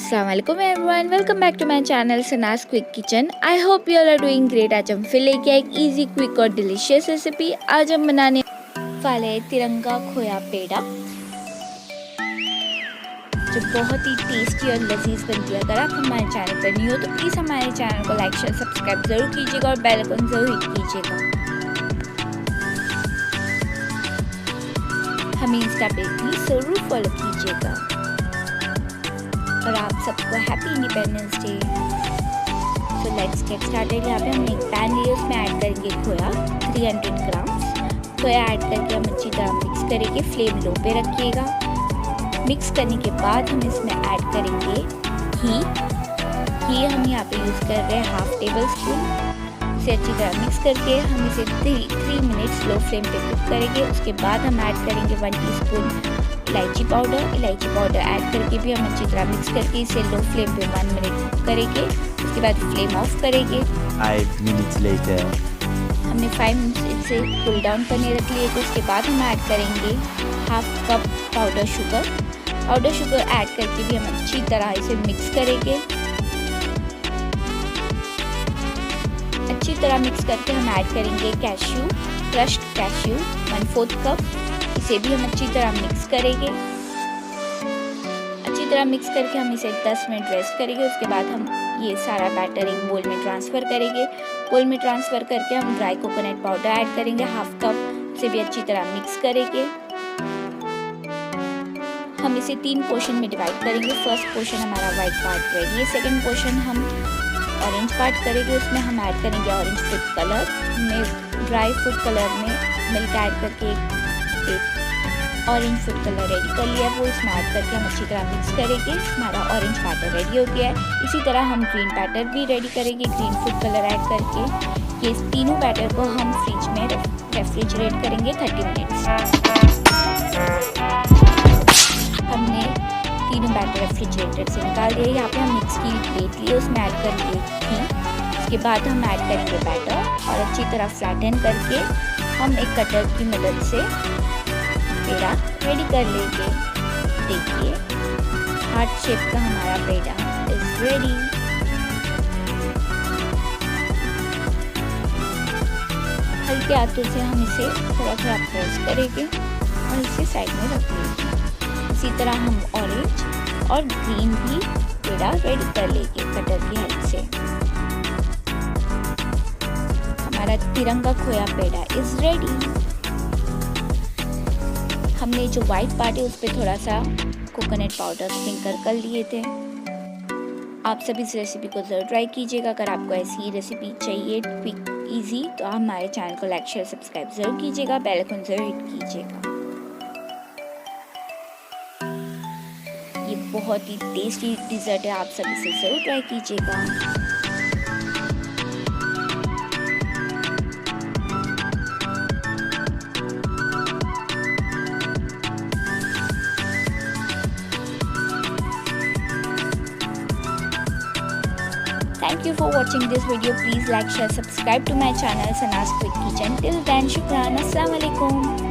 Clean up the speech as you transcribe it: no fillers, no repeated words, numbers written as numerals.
Assalamualaikum everyone, welcome back to my channel Sana's Quick Kitchen. I hope you all are doing great. आज हम फिर लेके एक easy, quick और delicious recipe. आज हम बनाने वाले तिरंगा खोया पेड़ा, जो बहुत ही टेस्टी और लजीज बनती है। अगर आप हमारे चैनल पर न्यू हो तो प्लीज़ हमारे चैनल को लाइक शेयर सब्सक्राइब ज़रूर कीजिएगा और बेल आइकन ज़रूर हिट कीजिएगा। हमें इंस्टा पेज भी ज़रूर फॉलो कीजिएगा और आप सबको happy independence day. So let's get started. यहाँ पे हमने एक पैन लिया, उसमें ऐड करेंगे खोया 300 ग्राम्स। खोया ऐड करके हम अच्छी तरह मिक्स करेंगे। फ्लेम लो पे रखिएगा। मिक्स करने के बाद हम इसमें ऐड करेंगे घी हम यहाँ पे यूज़ कर रहे हैं हाफ टेबल स्पून। इसे अच्छी तरह मिक्स करके हम इसे 3 मिनट्स लो फ्लेम पे कुक करेंगे। उसके बाद हम ऐड करेंगे 1 टीस्पून इलायची पाउडर ऐड करके भी हम अच्छी तरह मिक्स करके इसे लो फ्लेम पे 1 मिनट कुक करेंगे। उसके बाद फ्लेम ऑफ करेंगे। 5 minutes later हमने 5 मिनट्स इसे कूल डाउन करने रख लिए। तो उसके बाद हम ऐड करेंगे half cup powder sugar add करके भी हम अच्छी तरह इसे मिक्स करेंगे। अच्छी तरह मिक्स करके हम ऐड करेंगे क्रश्ड कैश्यू 1/4 कप। इसे भी हम अच्छी तरह मिक्स करेंगे। अच्छी तरह मिक्स करके हम इसे 10 मिनट रेस्ट करेंगे। उसके बाद हम ये सारा बैटर एक बोल में ट्रांसफ़र करेंगे। बोल में ट्रांसफ़र करके हम ड्राई कोकोनट पाउडर ऐड करेंगे हाफ कप। इसे भी अच्छी तरह मिक्स करेंगे। हम इसे 3 पोर्शन में डिवाइड करेंगे। फर्स्ट पोर्शन हमारा वाइट पार्ट रेडी है। सेकेंड पोर्शन हम ऑरेंज पार्ट करेंगे। उसमें हम ऐड करेंगे ऑरेंज फूड कलर। हमने ड्राई फूड कलर में मिल्क ऐड करके एक ऑरेंज फूड कलर रेडी कर लिया। वो इसमें ऐड करके हम अच्छी तरह मिक्स करेंगे। हमारा ऑरेंज बैटर रेडी हो गया है। इसी तरह हम ग्रीन बैटर भी रेडी करेंगे ग्रीन फूड कलर ऐड करके। ये तीनों बैटर को हम फ्रिज में रेफ्रिजरेट करेंगे 30 मिनट्स। हमने तीनों बैटर रेफ्रिजरेटर से निकाल दिए। यहाँ पे हम मिक्स की प्लेट लिए, उसमें ऐड करेंगे घी। उसके बाद हम ऐड करेंगे बैटर और अच्छी तरह फ्लैटन करके हम एक कटर की मदद से पेड़ा रेडी कर लेंगे। देखिए हार्ट शेप का हमारा पेड़ा इज रेडी। हल्के हाथों से हम इसे थोड़ा थोड़ा प्रेस करेंगे और इसे साइड में रख लेंगे। इसी तरह हम ऑरेंज और ग्रीन भी पेड़ा रेडी कर लेंगे कटर की हेल्प से। हमारा तिरंगा खोया पेड़ा इज रेडी। हमने जो वाइट पार्ट है उस पर थोड़ा सा कोकोनट पाउडर स्प्रिंकल कर लिए थे। आप सब इस रेसिपी को ज़रूर ट्राई कीजिएगा। अगर आपको ऐसी रेसिपी चाहिए क्विक इजी तो आप हमारे चैनल को लाइक शेयर सब्सक्राइब ज़रूर कीजिएगा। बेल आइकन ज़रूर हिट कीजिएगा। ये बहुत ही टेस्टी डिज़र्ट है, आप सब इसे ज़रूर ट्राई कीजिएगा। Thank you for watching this video. Please like, share, subscribe to my channel Sana's Quick Kitchen. Till then, shukran. Assalamualaikum.